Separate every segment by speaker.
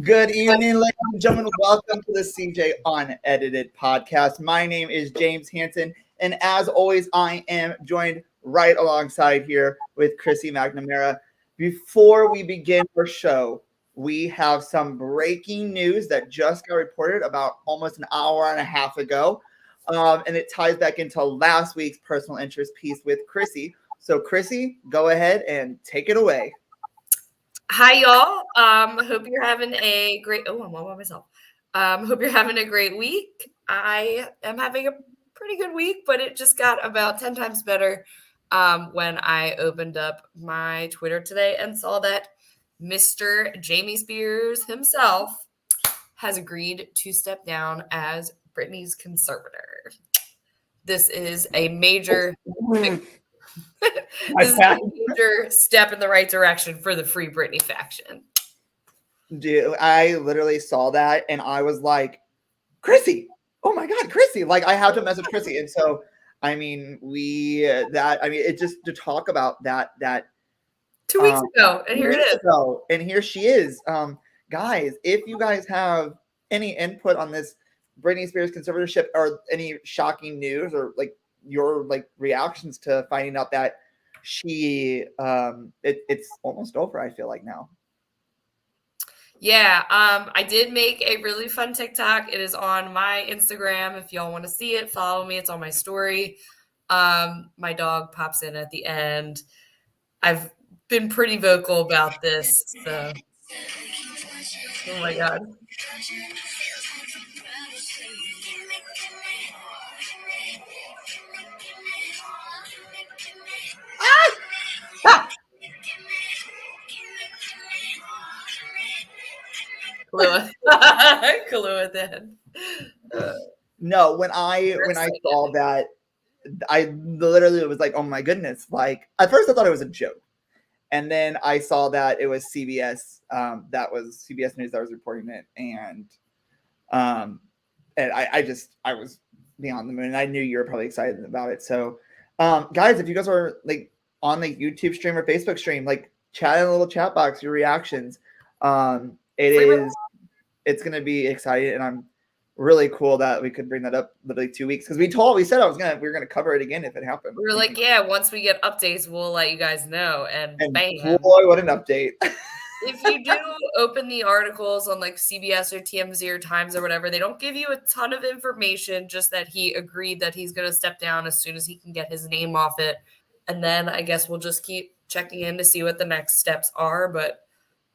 Speaker 1: Good evening, ladies and gentlemen. Welcome to the CJ Unedited podcast. My name is James Hanson, and as always, I am joined right alongside here with Chrissy McNamara. Before we begin our show, we have some breaking news that just got reported about almost an hour and a half ago, and it ties back into last week's personal interest piece with Chrissy. So, Chrissy, go ahead and take it away.
Speaker 2: Hi, y'all. Hope you're having a great. Oh, I'm all by myself. Hope you're having a great week. I am having a pretty good week, but it just got about 10 times better when I opened up my Twitter today and saw that Mr. Jamie Spears himself has agreed to step down as Britney's conservator. This is a major. This is a major step in the right direction for the Free Britney faction.
Speaker 1: Dude, I literally saw that and I was like, Chrissy, oh my God, Chrissy. Like, I have to message Chrissy. And so, I mean, it just to talk about that
Speaker 2: 2 weeks ago, and here it is.
Speaker 1: And here she is. Guys, if you guys have any input on this Britney Spears conservatorship or any shocking news or like your like reactions to finding out that she it's almost over, I feel like now.
Speaker 2: Yeah, I did make a really fun TikTok. It is on my Instagram. If y'all want to see it, follow me. It's on my story. My dog pops in at the end. I've been pretty vocal about this. So, oh my God. Kahlua then.
Speaker 1: No, when I saw that, I literally was like, oh my goodness. Like, at first I thought it was a joke. And then I saw that it was CBS. That was CBS News that was reporting it. And I was beyond the moon. And I knew you were probably excited about it. So, guys, if you guys are like on the YouTube stream or Facebook stream, like chat in a little chat box, your reactions. It's going to be exciting. And I'm really cool that we could bring that up literally 2 weeks because we said we were gonna cover it again if it happened.
Speaker 2: We were like, yeah, once we get updates, we'll let you guys know. And bam.
Speaker 1: Boy, what an update.
Speaker 2: If you do open the articles on like CBS or TMZ or Times or whatever, they don't give you a ton of information, just that he agreed that he's going to step down as soon as he can get his name off it. And then I guess we'll just keep checking in to see what the next steps are. But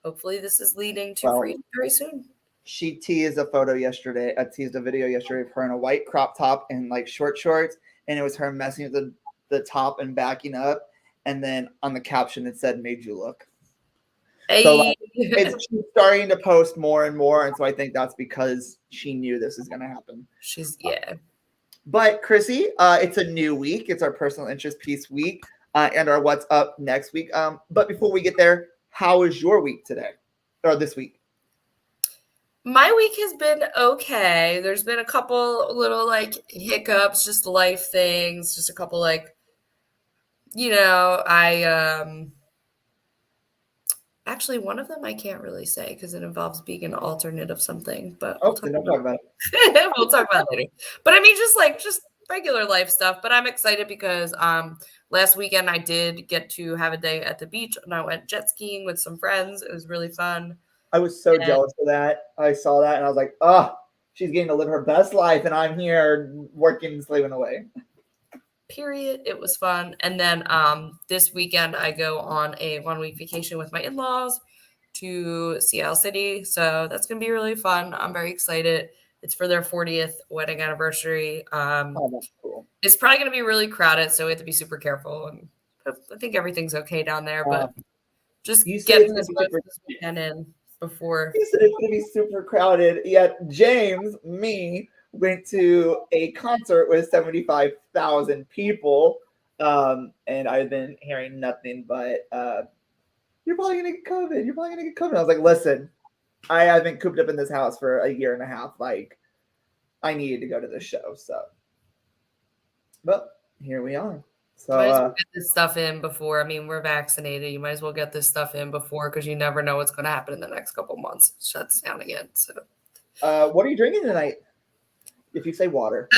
Speaker 2: hopefully this is leading to freedom very soon.
Speaker 1: She teased a video yesterday of her in a white crop top and like short shorts, and it was her messing with the top and backing up, and then on the caption it said "made you look."
Speaker 2: Hey.
Speaker 1: So like, she's starting to post more and more, and so I think that's because she knew this is going to happen. But Chrissy, it's a new week. It's our personal interest piece week and our what's up next week. But before we get there, how is your week today or this week?
Speaker 2: My week has been okay. There's been a couple little like hiccups, just life things, just a couple like, actually one of them I can't really say because it involves being an alternate of something, but
Speaker 1: we'll talk about it.
Speaker 2: We'll talk about it later. But I mean, just regular life stuff. But I'm excited because last weekend I did get to have a day at the beach and I went jet skiing with some friends. It was really fun.
Speaker 1: I was so jealous of that. I saw that and I was like, oh, she's getting to live her best life and I'm here working and slaving away.
Speaker 2: Period. It was fun. And then this weekend I go on a 1-week vacation with my in-laws to Seattle City. So that's going to be really fun. I'm very excited. It's for their 40th wedding anniversary.
Speaker 1: That's cool.
Speaker 2: It's probably going to be really crowded, so we have to be super careful. And I think everything's okay down there, but just getting this weekend in before.
Speaker 1: You said it's going to be super crowded, yet James, me, went to a concert with 75,000 people, and I've been hearing nothing but, you're probably going to get COVID. You're probably going to get COVID. I was like, listen, I have been cooped up in this house for a year and a half. Like, I needed to go to this show, so. But here we are. So
Speaker 2: might as well get this stuff in before. I mean, we're vaccinated. You might as well get this stuff in before because you never know what's going to happen in the next couple months. It shuts down again. So,
Speaker 1: what are you drinking tonight? If you say water.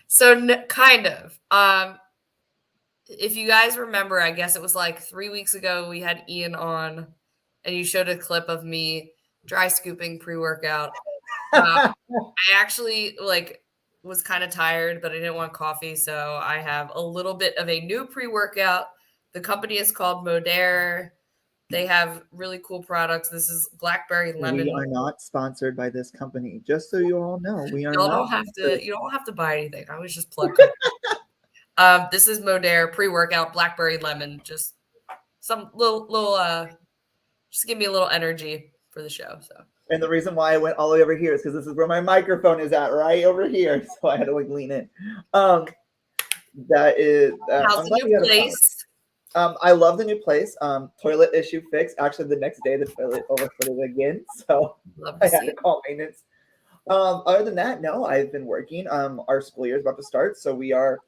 Speaker 2: so kind of. If you guys remember, I guess it was like 3 weeks ago we had Ian on, and you showed a clip of me dry scooping pre-workout. I actually was kind of tired, but I didn't want coffee, so I have a little bit of a new pre-workout. The company is called Modere. They have really cool products. This is blackberry lemon.
Speaker 1: We are not sponsored by this company. Just so you all know, we are
Speaker 2: Y'all
Speaker 1: not.
Speaker 2: don't have to. You don't have to buy anything. I was just plugging. This is Modere pre-workout blackberry lemon. Just some little just give me a little energy for the show. So.
Speaker 1: And the reason why I went all the way over here is because this is where my microphone is at, right over here. So I had to lean in. That is.
Speaker 2: How's the new place?
Speaker 1: I love the new place. Toilet issue fixed. Actually, the next day the toilet overflowed again, so I had to call maintenance. Other than that, no, I've been working. Our school year is about to start, so we are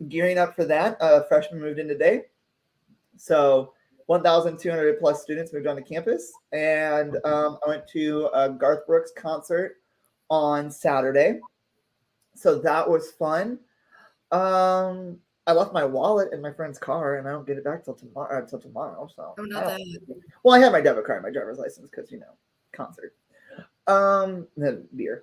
Speaker 1: gearing up for that. Freshmen moved in today, so 1,200 plus students moved onto campus, and I went to a Garth Brooks concert on Saturday, so that was fun. I left my wallet in my friend's car, and I don't get it back till tomorrow. So, well, I have my debit card, my driver's license, because concert. Beer.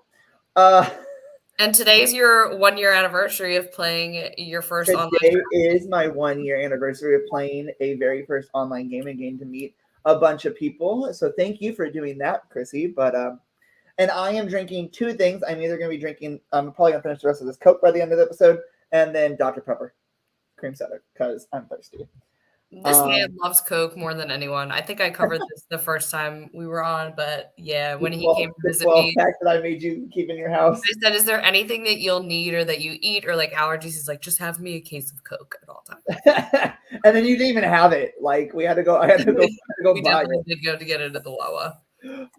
Speaker 2: And today's your 1 year anniversary of playing your first online game.
Speaker 1: Today is my 1 year anniversary of playing a very first online game and getting to meet a bunch of people. So thank you for doing that, Chrissy. But and I am drinking two things. I'm either going to be drinking. I'm probably going to finish the rest of this Coke by the end of the episode, and then Dr. Pepper cream soda because I'm thirsty.
Speaker 2: This man loves Coke more than anyone. I think I covered this the first time we were on, but yeah, when he came to visit me,
Speaker 1: the fact that I made you keep in your house.
Speaker 2: I said, "Is there anything that you'll need or that you eat or like allergies?" He's like, "Just have me a case of Coke at all times."
Speaker 1: And then you didn't even have it. Like we had to go. I had to go
Speaker 2: we
Speaker 1: buy
Speaker 2: definitely did go to get it at the Wawa.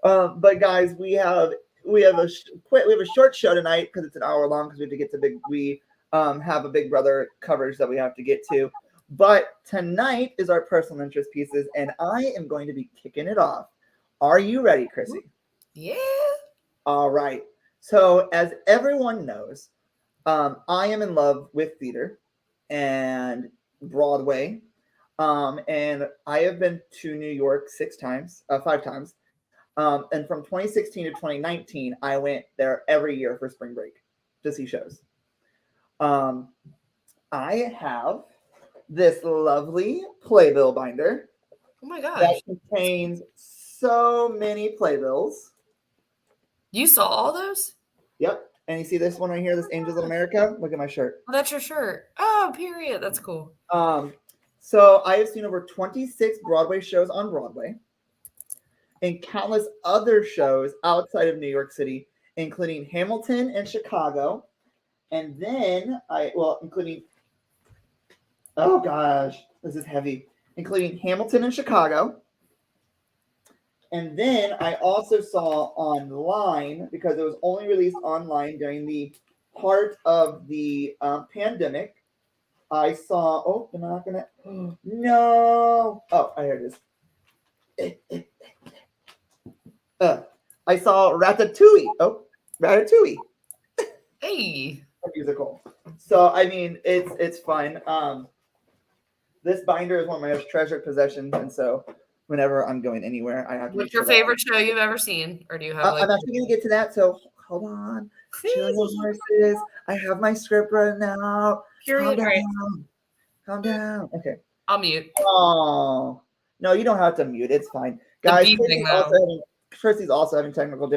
Speaker 1: But guys, we have a short show tonight because it's an hour long because we have to get to we have a Big Brother coverage that we have to get to. But tonight is our personal interest pieces, and I am going to be kicking it off. Are you ready, Chrissy?
Speaker 2: Yeah.
Speaker 1: All right. So, as everyone knows, I am in love with theater and Broadway. And I have been to New York 5 times. And from 2016 to 2019, I went there every year for spring break to see shows. I have this lovely playbill binder.
Speaker 2: Oh my gosh.
Speaker 1: That contains so many playbills.
Speaker 2: You saw all those?
Speaker 1: Yep. And you see this one right here, this Angels in America? Look at my shirt.
Speaker 2: Oh, that's your shirt. Oh, period. That's cool.
Speaker 1: So I have seen over 26 Broadway shows on Broadway and countless other shows outside of New York City, including Hamilton and Chicago. And then including, oh gosh, this is heavy, including Hamilton and Chicago. And then I also saw online, because it was only released online during the heart of the pandemic, I saw, no. Oh, here it is. I saw Ratatouille. Oh, Ratatouille.
Speaker 2: Hey.
Speaker 1: A musical. So, I mean, it's fun. This binder is one of my most treasured possessions, and so whenever I'm going anywhere, I have to.
Speaker 2: What's your favorite show you've ever seen, or do you have?
Speaker 1: I'm actually going to get to that. So hold on. Horses. I have my script right now.
Speaker 2: Period.
Speaker 1: Calm down. Okay.
Speaker 2: I'll mute.
Speaker 1: Oh no, you don't have to mute. It's fine, guys. Chrissy's also having technical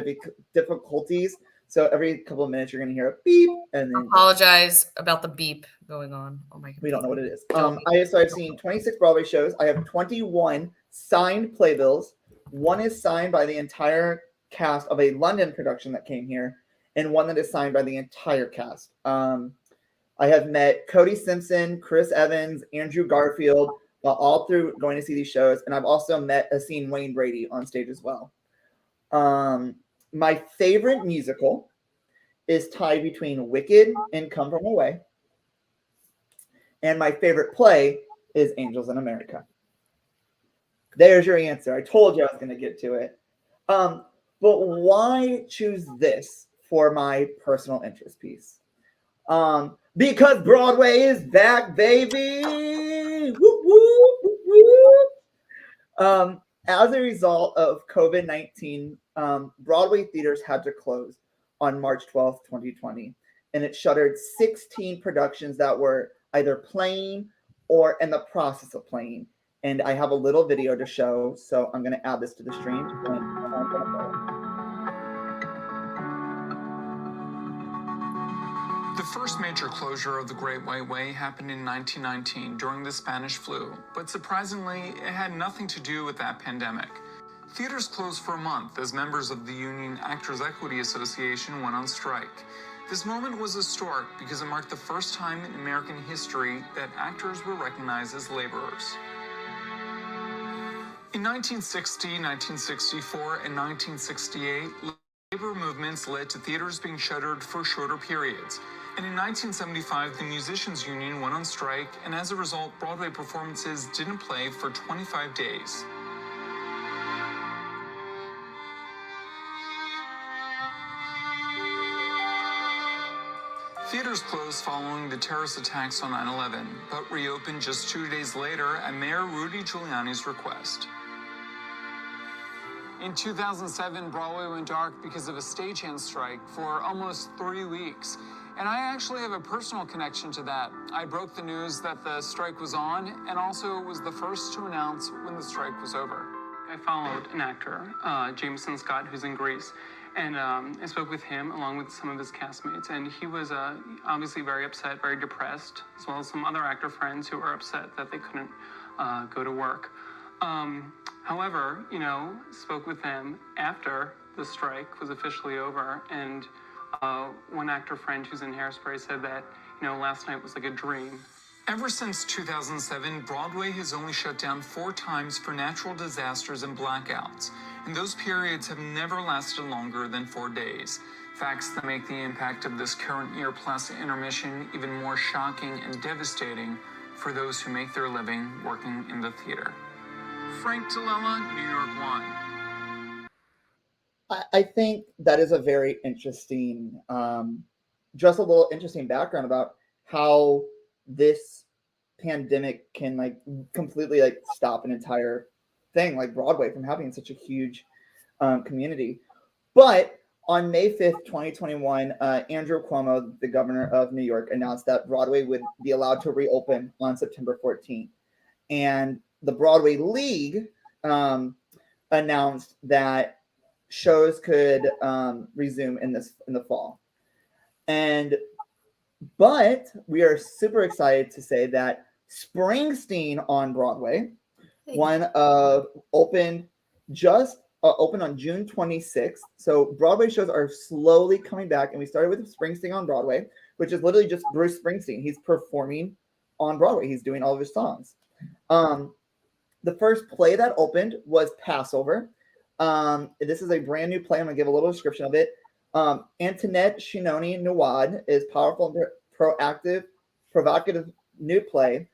Speaker 1: difficulties. So every couple of minutes, you're going to hear a beep, and then
Speaker 2: apologize about the beep going on. Oh my God.
Speaker 1: We don't know what it is. I've seen 26 Broadway shows. I have 21 signed playbills. One is signed by the entire cast of a London production that came here, and one that is signed by the entire cast. I have met Cody Simpson, Chris Evans, Andrew Garfield, all through going to see these shows, and I've also seen Wayne Brady on stage as well. My favorite musical is tied between Wicked and Come From Away. And my favorite play is Angels in America. There's your answer. I told you I was going to get to it. But why choose this for my personal interest piece? Because Broadway is back, baby. Whoop, whoop, whoop, whoop. As a result of COVID-19, Broadway theaters had to close on March 12th, 2020, and it shuttered 16 productions that were either playing or in the process of playing. And I have a little video to show, so I'm going to add this to the stream.
Speaker 3: The first major closure of the Great White Way happened in 1919 during the Spanish flu, but surprisingly, it had nothing to do with that pandemic. Theaters closed for a month as members of the union Actors Equity Association went on strike. This moment was historic because it marked the first time in American history that actors were recognized as laborers. In 1960, 1964, and 1968, labor movements led to theaters being shuttered for shorter periods. And in 1975, the Musicians Union went on strike, and as a result, Broadway performances didn't play for 25 days. Theaters closed following the terrorist attacks on 9/11, but reopened just 2 days later at Mayor Rudy Giuliani's request. In 2007, Broadway went dark because of a stagehand strike for almost 3 weeks. And I actually have a personal connection to that. I broke the news that the strike was on, and also was the first to announce when the strike was over. I followed an actor, Jameson Scott, who's in Greece, and I spoke with him along with some of his castmates, and he was obviously very upset, very depressed, as well as some other actor friends who were upset that they couldn't go to work. However, spoke with them after the strike was officially over, and one actor friend who's in Hairspray said that, last night was like a dream. Ever since 2007, Broadway has only shut down 4 times for natural disasters and blackouts, and those periods have never lasted longer than 4 days. Facts that make the impact of this current year plus intermission even more shocking and devastating for those who make their living working in the theater. Frank Tillella, New York 1.
Speaker 1: I think that is a very interesting, just a little interesting background about how this pandemic can completely stop an entire thing like Broadway from having such a huge community. But on May 5th, 2021, Andrew Cuomo, the governor of New York, announced that Broadway would be allowed to reopen on September 14th. And the Broadway League announced that shows could resume in the fall. But we are super excited to say that Springsteen on Broadway, opened on June 26th. So Broadway shows are slowly coming back, and we started with Springsteen on Broadway, which is literally just Bruce Springsteen. He's performing on Broadway. He's doing all of his songs. The first play that opened was Passover. This is a brand new play. I'm going to give a little description of it. Antoinette Shinoni Nawad is powerful and provocative new play.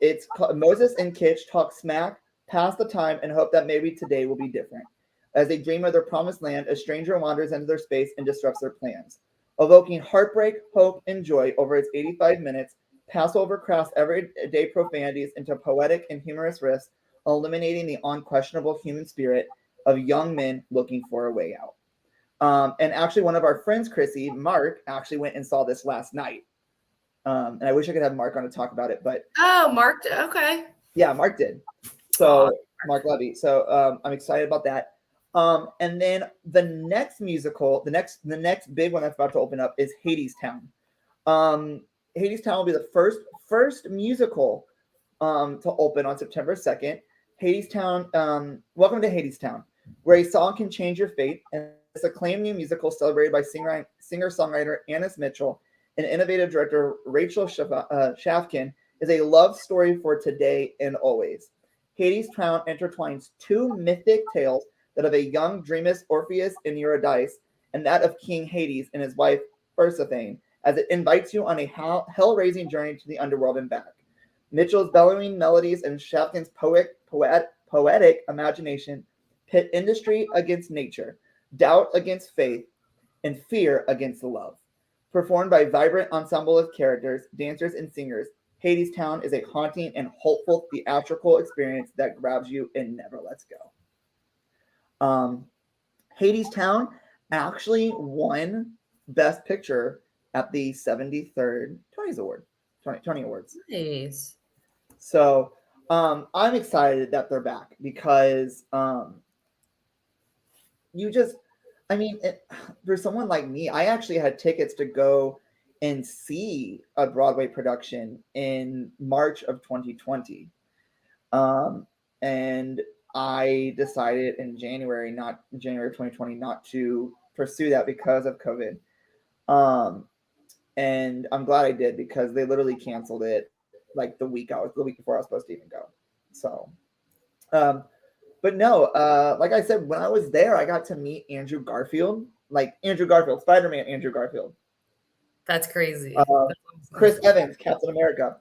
Speaker 1: It's called Moses and Kitsch talk smack, pass the time, and hope that maybe today will be different. As they dream of their promised land, a stranger wanders into their space and disrupts their plans. Evoking heartbreak, hope, and joy over its 85 minutes, Passover crafts everyday profanities into poetic and humorous riffs, eliminating the unquestionable human spirit of young men looking for a way out. And actually, one of our friends, Chrissy, Mark, actually went and saw this last night. And I wish I could have Mark on to talk about it, but
Speaker 2: Mark did. Okay.
Speaker 1: Yeah, Mark did. So Mark Levy. So I'm excited about that. And then the next musical, the next big one that's about to open up is Hadestown. Hadestown will be the first musical to open on September 2nd. Hadestown, welcome to Hadestown, where a song can change your fate. And this acclaimed new musical celebrated by singer-songwriter Annis Mitchell and innovative director Rachel Shafkin is a love story for today and always. Hadestown intertwines 2 mythic tales that of a young dreamless Orpheus and Eurydice, and that of King Hades and his wife Persephone, as it invites you on a hell-raising journey to the underworld and back. Mitchell's bellowing melodies and Shafton's poetic imagination pit industry against nature, doubt against faith, and fear against love. Performed by a vibrant ensemble of characters, dancers, and singers, Hadestown is a haunting and hopeful theatrical experience that grabs you and never lets go. Hadestown actually won Best Picture at the 73rd Tony Awards.
Speaker 2: Nice.
Speaker 1: So I'm excited that they're back because for someone like me, I actually had tickets to go and see a Broadway production in March of 2020. And I decided in January of 2020, not to pursue that because of COVID. And I'm glad I did because they literally canceled it like the week before I was supposed to even go. So, but no, like I said, when I was there, I got to meet Andrew Garfield, Spider-Man Andrew Garfield.
Speaker 2: That's crazy.
Speaker 1: Chris Evans, Captain America.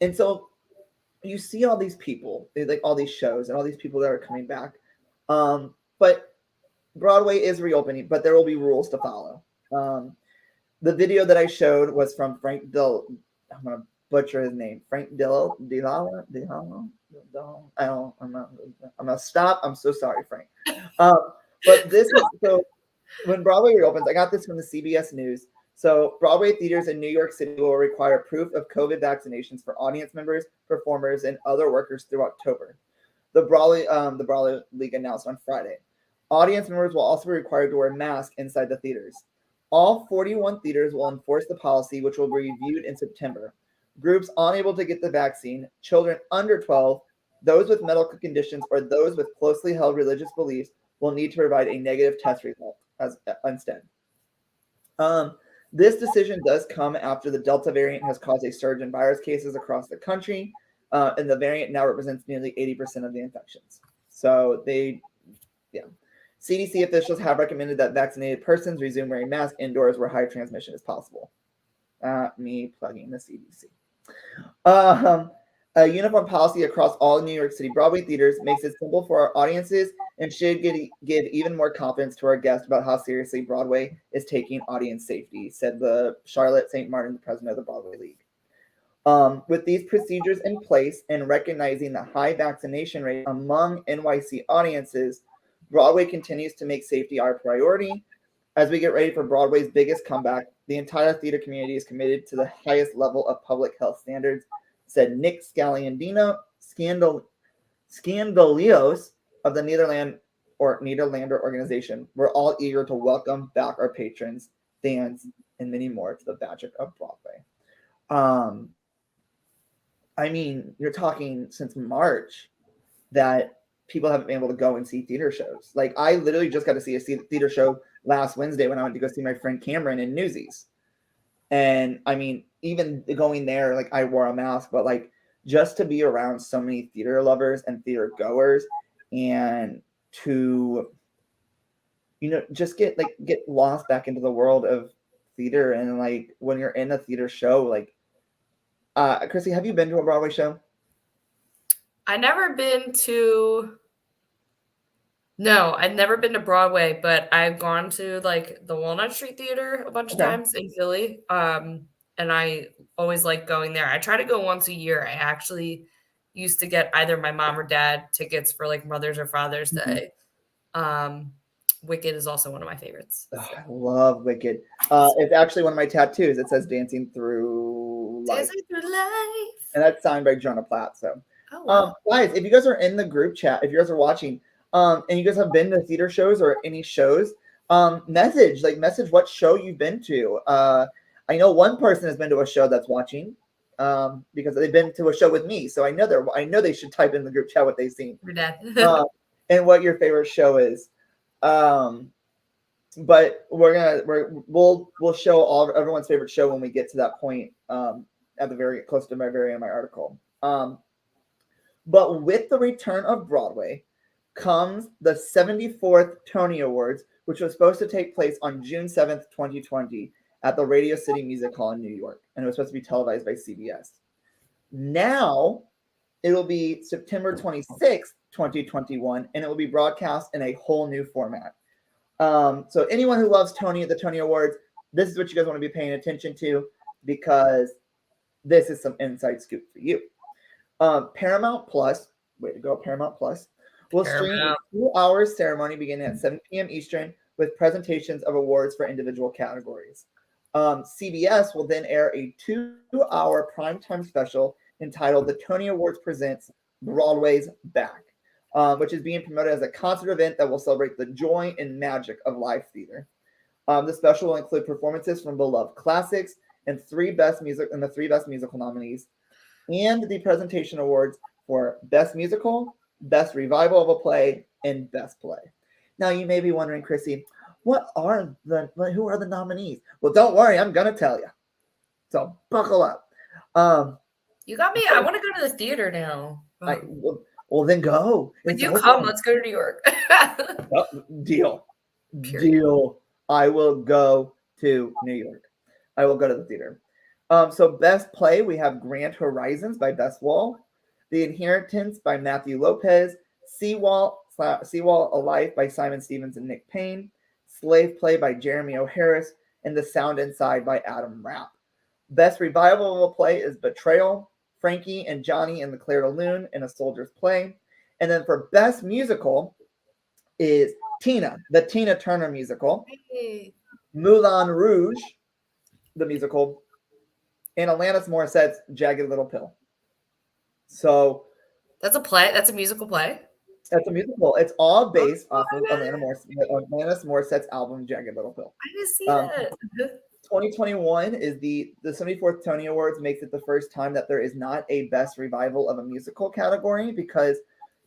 Speaker 1: And so you see all these people, like all these shows and all these people that are coming back. But Broadway is reopening, but there will be rules to follow. The video that I showed was from Frank Dill. I'm going to butcher his name. Frank Dill. I'm going to stop. I'm so sorry, Frank. But this is, so when Broadway reopens, I got this from the CBS News. So Broadway theaters in New York City will require proof of COVID vaccinations for audience members, performers, and other workers through October. The Broadway League announced on Friday. Audience members will also be required to wear masks inside the theaters. All 41 theaters will enforce the policy, which will be reviewed in September. Groups unable to get the vaccine, children under 12, those with medical conditions, or those with closely held religious beliefs will need to provide a negative test result instead. This decision does come after the Delta variant has caused a surge in virus cases across the country, and the variant now represents nearly 80% of the infections. So CDC officials have recommended that vaccinated persons resume wearing masks indoors where high transmission is possible. Me plugging the CDC. A uniform policy across all New York City Broadway theaters makes it simple for our audiences and should give even more confidence to our guests about how seriously Broadway is taking audience safety, said the Charlotte St. Martin, the president of the Broadway League. With these procedures in place and recognizing the high vaccination rate among NYC audiences, Broadway continues to make safety our priority. As we get ready for Broadway's biggest comeback, the entire theater community is committed to the highest level of public health standards, said Nick Scandalios of the Nederlander organization. We're all eager to welcome back our patrons, fans, and many more to the magic of Broadway. You're talking since March that people haven't been able to go and see theater shows. Like, I literally just got to see a theater show last Wednesday when I went to go see my friend Cameron in Newsies. And even going there, like, I wore a mask, but like, just to be around so many theater lovers and theater goers and to, just get lost back into the world of theater. And like, when you're in a theater show, like, Chrissy, have you been to a Broadway show?
Speaker 2: I've never been to Broadway, but I've gone to like the Walnut Street Theater a bunch of times in Philly. And I always like going there. I try to go once a year. I actually used to get either my mom or dad tickets for like Mother's or Father's Day. Wicked is also one of my favorites.
Speaker 1: Oh, I love Wicked. It's actually one of my tattoos. It says Dancing Through Life.
Speaker 2: Dancing Through Life.
Speaker 1: And that's signed by Jonah Platt. So, guys, if you guys are in the group chat, if you guys are watching, and you guys have been to theater shows or any shows, message what show you've been to. I know one person has been to a show that's watching, because they've been to a show with me. So I know they should type in the group chat what they've seen.
Speaker 2: Your dad.
Speaker 1: And what your favorite show is. But we'll show everyone's favorite show when we get to that point, at the very close to my very end of my article. But with the return of Broadway comes the 74th Tony Awards, which was supposed to take place on June 7th, 2020, at the Radio City Music Hall in New York, and it was supposed to be televised by CBS. Now it'll be September 26th, 2021, and it will be broadcast in a whole new format. So anyone who loves Tony at the Tony Awards, this is what you guys want to be paying attention to, because this is some inside scoop for you. Paramount Plus, way to go, Paramount Plus, will stream a 2-hour ceremony beginning at 7 p.m. Eastern with presentations of awards for individual categories. CBS will then air a 2-hour primetime special entitled The Tony Awards Presents Broadway's Back, which is being promoted as a concert event that will celebrate the joy and magic of live theater. The special will include performances from beloved classics and the three best musical nominees, and the presentation awards for Best Musical, Best Revival of a Play, and Best Play. Now you may be wondering, Chrissy, who are the nominees? Well, don't worry, I'm gonna tell you. So buckle up.
Speaker 2: You got me. I want to go to the theater now.
Speaker 1: Well, then go.
Speaker 2: When you come, let's go to New York.
Speaker 1: Deal.
Speaker 2: Period.
Speaker 1: Deal. I will go to New York. I will go to the theater. So best play, we have Grand Horizons by Bess Wall, The Inheritance by Matthew Lopez, Seawall A Life by Simon Stevens and Nick Payne, Slave Play by Jeremy O'Harris, and The Sound Inside by Adam Rapp. Best revival of a play is Betrayal, Frankie and Johnny and the Claire de Lune in A Soldier's Play. And then for best musical is Tina, the Tina Turner musical, Moulin Rouge, the musical, and Alanis Morissette's Jagged Little Pill. So
Speaker 2: that's a play. That's a musical play.
Speaker 1: That's a musical. It's all based off of Alanis Morissette's album Jagged Little Pill.
Speaker 2: I didn't see that.
Speaker 1: 2021 is the 74th Tony Awards makes it the first time that there is not a best revival of a musical category, because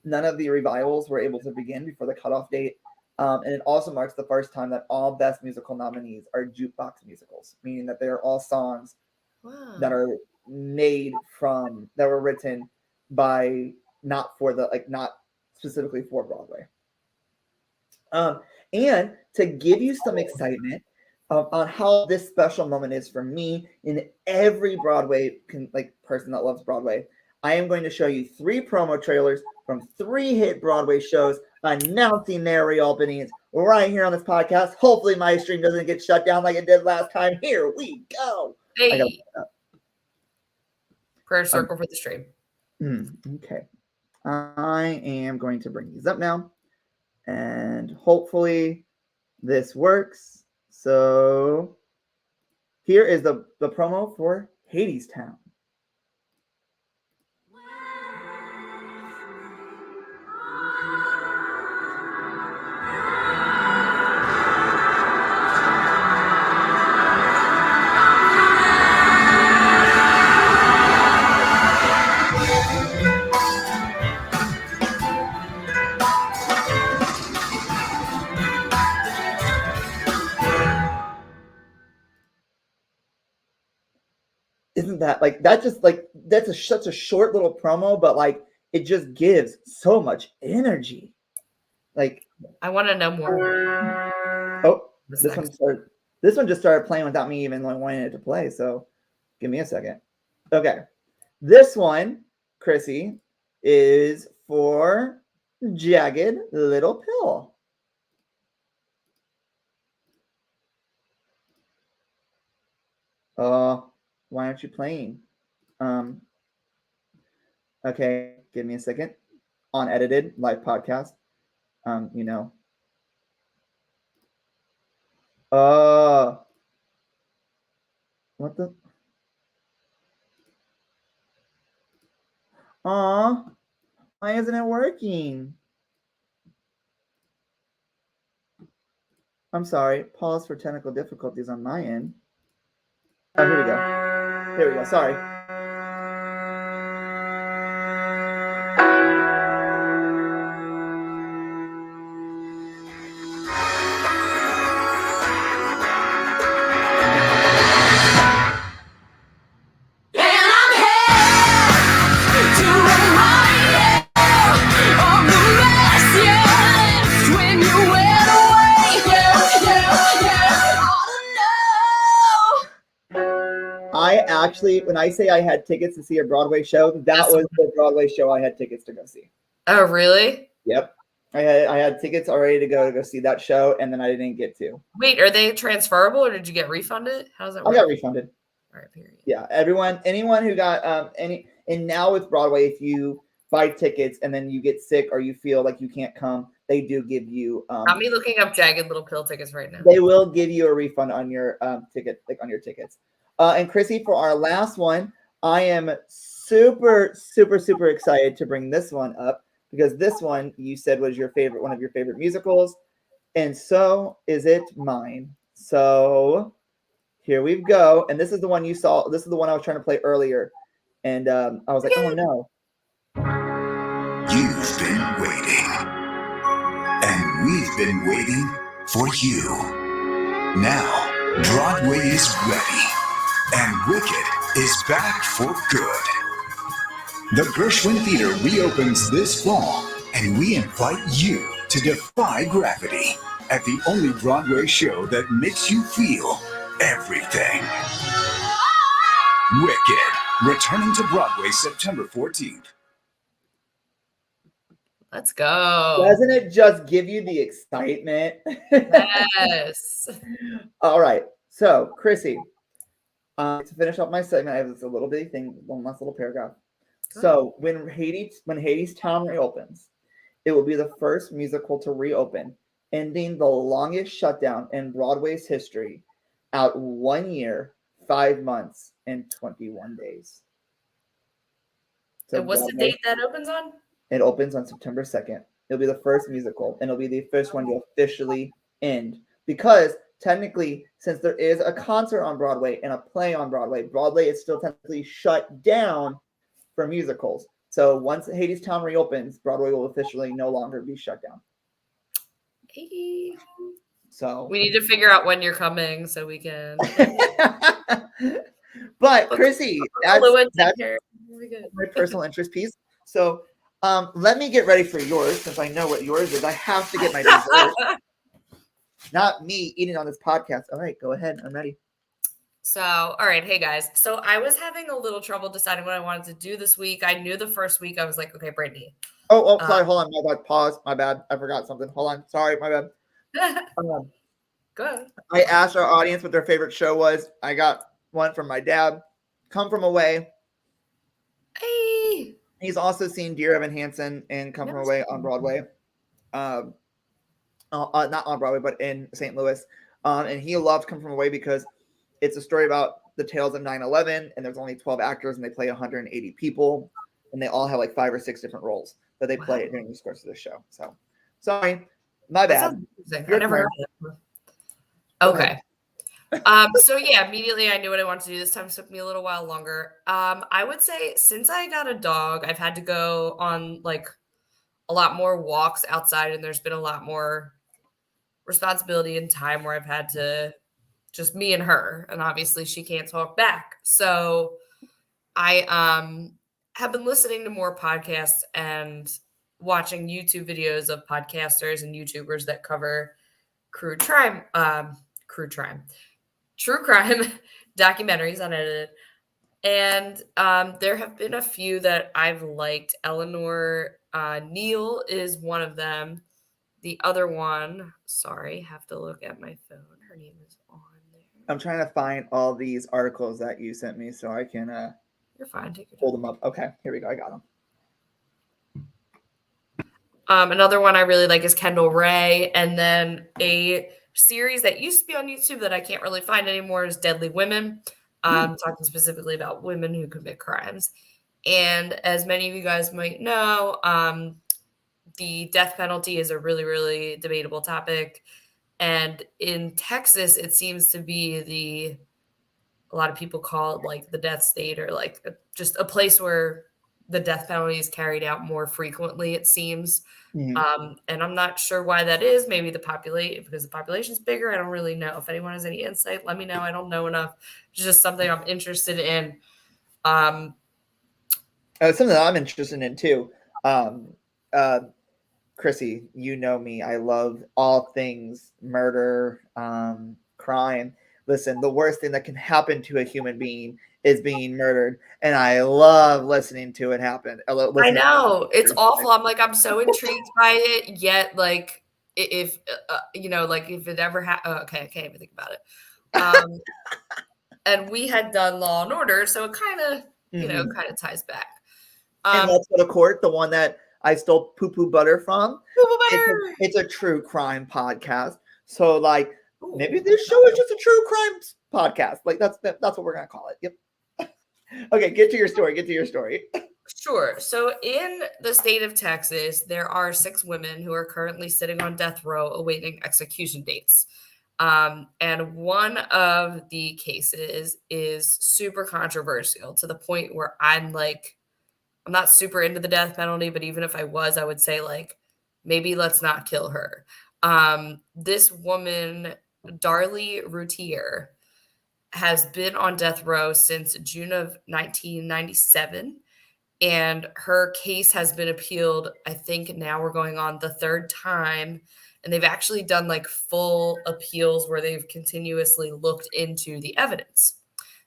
Speaker 1: none of the revivals were able to begin before the cutoff date. And it also marks the first time that all best musical nominees are jukebox musicals, meaning that they are all songs that are were written by not specifically for Broadway. And to give you some excitement on how this special moment is for me and every Broadway person that loves Broadway, I am going to show you 3 promo trailers from 3 hit Broadway shows announcing their reopenings right here on this podcast. Hopefully my stream doesn't get shut down like it did last time. Here we go.
Speaker 2: Hey. Prayer circle for the stream.
Speaker 1: Okay. I am going to bring these up now, and hopefully this works. So here is the promo for Hadestown. Isn't that that's such a short little promo, but it just gives so much energy.
Speaker 2: I want to know more.
Speaker 1: Oh, this one just started playing without me even wanting it to play. So give me a second. Okay, this one, Chrissy, is for Jagged Little Pill. Why aren't you playing? Okay, give me a second. Unedited live podcast. What the? Why isn't it working? I'm sorry. Pause for technical difficulties on my end. Oh, here we go. Here we go. Sorry. I actually, when I say I had tickets to see a Broadway show, that was the Broadway show I had tickets to go see.
Speaker 2: Oh, really?
Speaker 1: Yep. I had tickets already to go see that show, and then I didn't get to.
Speaker 2: Wait, are they transferable or did you get refunded? How does that work?
Speaker 1: I got refunded.
Speaker 2: All right, period.
Speaker 1: Yeah, anyone who got and now with Broadway, if you buy tickets and then you get sick or you feel like you can't come, they do give you.
Speaker 2: I'm looking up Jagged Little Pill tickets right now.
Speaker 1: They will give you a refund on your ticket, like on your tickets. And Chrissy, for our last one, I am super excited to bring this one up because this one you said was one of your favorite musicals, and so is it mine. So here we go, and this is the one you saw. This is the one I was trying to play earlier, and I was like, oh no.
Speaker 4: You've been waiting, and we've been waiting for you. Now, Broadway is ready, and Wicked is back for good. The Gershwin Theater reopens this fall, and we invite you to defy gravity at the only Broadway show that makes you feel everything. Wicked, returning to Broadway September 14th.
Speaker 2: Let's go.
Speaker 1: Doesn't it just give you the excitement?
Speaker 2: Yes.
Speaker 1: All right. So, Chrissy, to finish up my segment, I have this little bitty thing, one last little paragraph. So, when Hades Town reopens, it will be the first musical to reopen, ending the longest shutdown in Broadway's history at 1 year, 5 months, and 21 days. So
Speaker 2: and what's the date that opens on?
Speaker 1: It opens on September 2nd. It'll be the first musical, and it'll be the first one to officially end. Because technically, since there is a concert on Broadway and a play on Broadway, Broadway is still technically shut down for musicals. So once Hades Town reopens, Broadway will officially no longer be shut down.
Speaker 2: Hey.
Speaker 1: So
Speaker 2: we need to figure out when you're coming so we can.
Speaker 1: But Chrissy, that's my personal interest piece. So let me get ready for yours since I know what yours is. I have to get my dessert. Not me eating on this podcast. All right, go ahead. I'm ready.
Speaker 2: So, all right. Hey, guys. So I was having a little trouble deciding what I wanted to do this week. I knew the first week I was like, okay, Brittany.
Speaker 1: Oh, sorry. Hold on. My bad. Pause. My bad. I forgot something. Hold on. Sorry. My bad.
Speaker 2: Good.
Speaker 1: I asked our audience what their favorite show was. I got one from my dad, Come From Away.
Speaker 2: Hey.
Speaker 1: He's also seen Dear Evan Hansen and Come From Away on Broadway. Not on Broadway, but in St. Louis. And he loved Come From Away because it's a story about the tales of 9/11, and there's only 12 actors, and they play 180 people, and they all have like 5 or 6 different roles that they play during the course of the show. So, sorry, my bad.
Speaker 2: I never heard of it. Okay. So yeah, immediately I knew what I wanted to do. This time it took me a little while longer. I would say since I got a dog, I've had to go on like a lot more walks outside, and there's been a lot more responsibility and time where I've had to just me and her, and obviously she can't talk back. So I have been listening to more podcasts and watching YouTube videos of podcasters and YouTubers that cover true crime documentaries unedited. And there have been a few that I've liked. Eleanor Neal is one of them. The other one, sorry, have to look at my phone. Her name is on there.
Speaker 1: I'm trying to find all these articles that you sent me so I can
Speaker 2: You're fine. Take your
Speaker 1: pull them up. Okay, here we go. I got them.
Speaker 2: Another one I really like is Kendall Ray. And then a series that used to be on YouTube that I can't really find anymore is Deadly Women, talking specifically about women who commit crimes. And as many of you guys might know, the death penalty is a really, really debatable topic. And in Texas, it seems to be a lot of people call it like the death state, or like just a place where the death penalty is carried out more frequently, it seems. Mm-hmm. And I'm not sure why that is. Maybe because the population is bigger. I don't really know. If anyone has any insight, let me know. I don't know enough. It's just something I'm interested in.
Speaker 1: Something that I'm interested in too. Chrissy, you know me. I love all things murder, crime. listen, the worst thing that can happen to a human being is being murdered. And I love listening to it happen.
Speaker 2: I know. It's awful. I'm so intrigued by it, yet like if like if it ever okay, I can't even think about it. And we had done Law and Order, so it kind of kind of ties back.
Speaker 1: And Let's Go to Court, the one that I stole poo-poo butter from.
Speaker 2: Poo-poo butter.
Speaker 1: It's a true crime podcast. So like maybe this show is just a true crime podcast. Like that's what we're gonna call it. Yep. Okay, get to your story.
Speaker 2: Sure. So in the state of Texas, there are 6 women who are currently sitting on death row awaiting execution dates. And one of the cases is super controversial to the point where I'm not super into the death penalty, but even if I was, I would say like, maybe let's not kill her. This woman, Darlie Routier, has been on death row since June of 1997. And her case has been appealed. I think now we're going on the 3rd time. And they've actually done like full appeals where they've continuously looked into the evidence.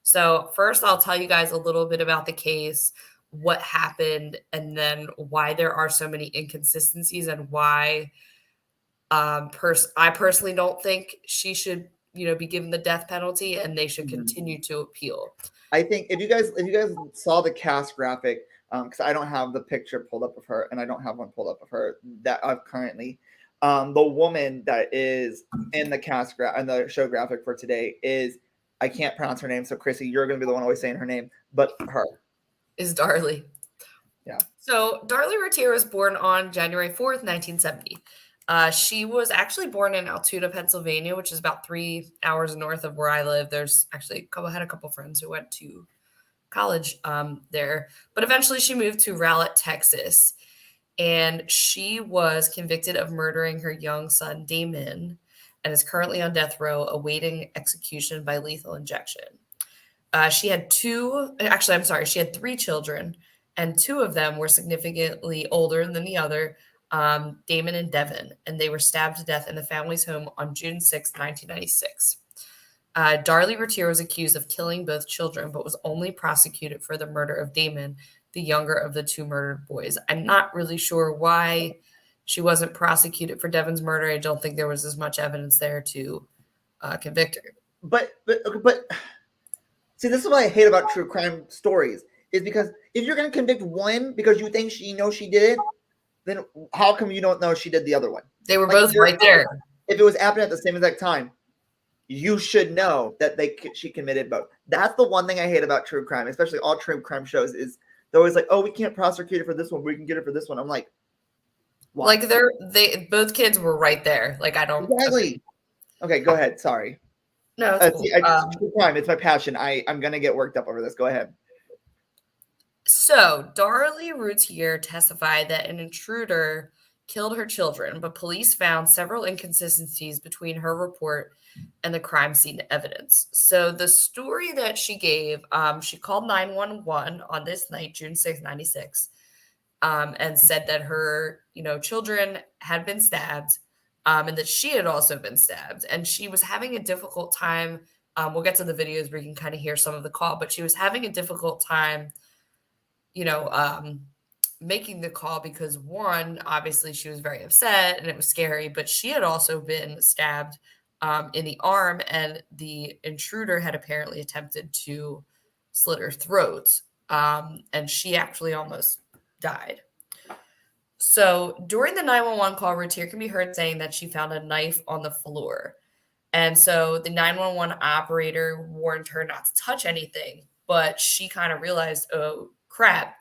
Speaker 2: So first, I'll tell you guys a little bit about the case, what happened, and then why there are so many inconsistencies and why I personally don't think she should, be given the death penalty and they should continue to appeal.
Speaker 1: I think if you guys saw the cast graphic, because I don't have the picture pulled up of her, and I don't have one pulled up of her that I've currently. The woman that is in the cast and the show graphic for today is, I can't pronounce her name, so Chrissy, you're going to be the one always saying her name, but her
Speaker 2: is Darlie.
Speaker 1: Yeah.
Speaker 2: So Darlie Routier was born on January 4th, 1970. She was actually born in Altoona, Pennsylvania, which is about 3 hours north of where I live. There's actually had a couple friends who went to college there, but eventually she moved to Rowlett, Texas, and she was convicted of murdering her young son, Damon, and is currently on death row awaiting execution by lethal injection. She had 3 children, and 2 of them were significantly older than the other, Damon and Devin, and they were stabbed to death in the family's home on June 6, 1996. Darlie Routier was accused of killing both children, but was only prosecuted for the murder of Damon, the younger of the 2 murdered boys. I'm not really sure why she wasn't prosecuted for Devin's murder. I don't think there was as much evidence there to convict her.
Speaker 1: But see, this is what I hate about true crime stories, is because if you're going to convict one because you think she did it, then how come you don't know she did the other one?
Speaker 2: They were both right there.
Speaker 1: If it was happening at the same exact time, you should know that she committed both. That's the one thing I hate about true crime, especially all true crime shows, is they're always like, oh, we can't prosecute her for this one, we can get her for this one. I'm like, why?
Speaker 2: Like they both kids were right there. Like, I don't
Speaker 1: exactly. Okay, go ahead. Sorry.
Speaker 2: No, it's cool.
Speaker 1: True crime. It's my passion. I'm gonna get worked up over this. Go ahead.
Speaker 2: So Darlie Routier testified that an intruder killed her children, but police found several inconsistencies between her report and the crime scene evidence. So the story that she gave, she called 911 on this night, June 6, 96, and said that her, children had been stabbed, and that she had also been stabbed. And she was having a difficult time. We'll get to the videos where you can kind of hear some of the call, but she was having a difficult time, making the call because, one, obviously she was very upset and it was scary, but she had also been stabbed in the arm, and the intruder had apparently attempted to slit her throat, and she actually almost died. So during the 911 call, Routier can be heard saying that she found a knife on the floor. And so the 911 operator warned her not to touch anything, but she kind of realized, oh, crap,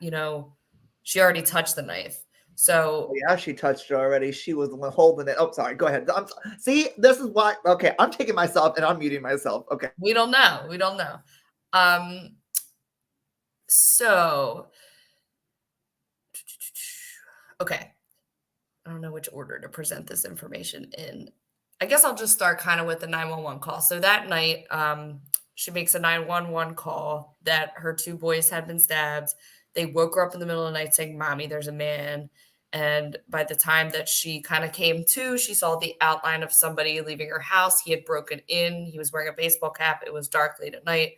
Speaker 2: she already touched the knife. So
Speaker 1: yeah, she touched it already. She was the one holding it. Oh, sorry. Go ahead. See, this is why. Okay, I'm taking myself and I'm muting myself. Okay.
Speaker 2: We don't know. So, okay. I don't know which order to present this information in. I guess I'll just start kind of with the 911 call. So that night, she makes a 911 call that her 2 boys had been stabbed. They woke her up in the middle of the night saying, "Mommy, there's a man And by the time that she kind of came to, she saw the outline of somebody leaving her house. He had broken in. He was wearing a baseball cap. It was dark late at night.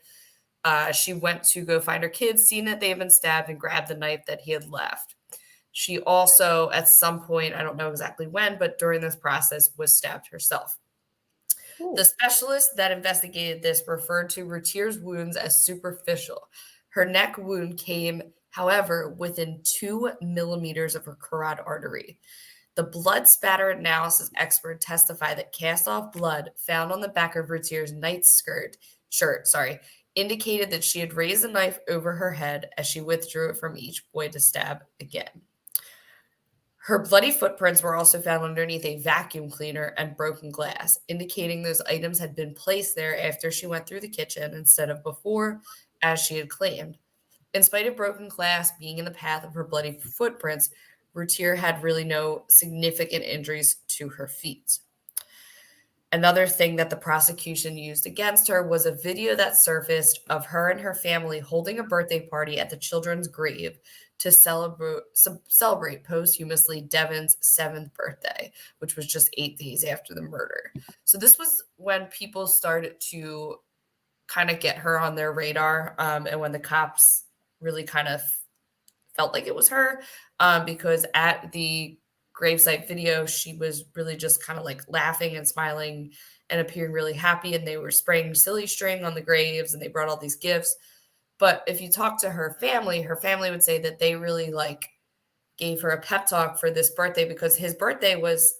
Speaker 2: She went to go find her kids, seen that they had been stabbed, and grabbed the knife that he had left. She also, at some point, I don't know exactly when, but during this process, was stabbed herself.
Speaker 1: Ooh.
Speaker 2: The specialist that investigated this referred to Routier's wounds as superficial. Her neck wound came, however, within 2 millimeters of her carotid artery. The blood spatter analysis expert testified that cast-off blood found on the back of Routier's shirt, indicated that she had raised the knife over her head as she withdrew it from each boy to stab again. Her bloody footprints were also found underneath a vacuum cleaner and broken glass, indicating those items had been placed there after she went through the kitchen instead of before, as she had claimed. In spite of broken glass being in the path of her bloody footprints, Routier had really no significant injuries to her feet. Another thing that the prosecution used against her was a video that surfaced of her and her family holding a birthday party at the children's grave to celebrate posthumously Devon's 7th birthday, which was just 8 days after the murder. So this was when people started to kind of get her on their radar, and when the cops really kind of felt like it was her, because at the gravesite video, she was really just kind of like laughing and smiling and appearing really happy, and they were spraying silly string on the graves, and they brought all these gifts. But if you talk to her family would say that they really like gave her a pep talk for this birthday, because his birthday was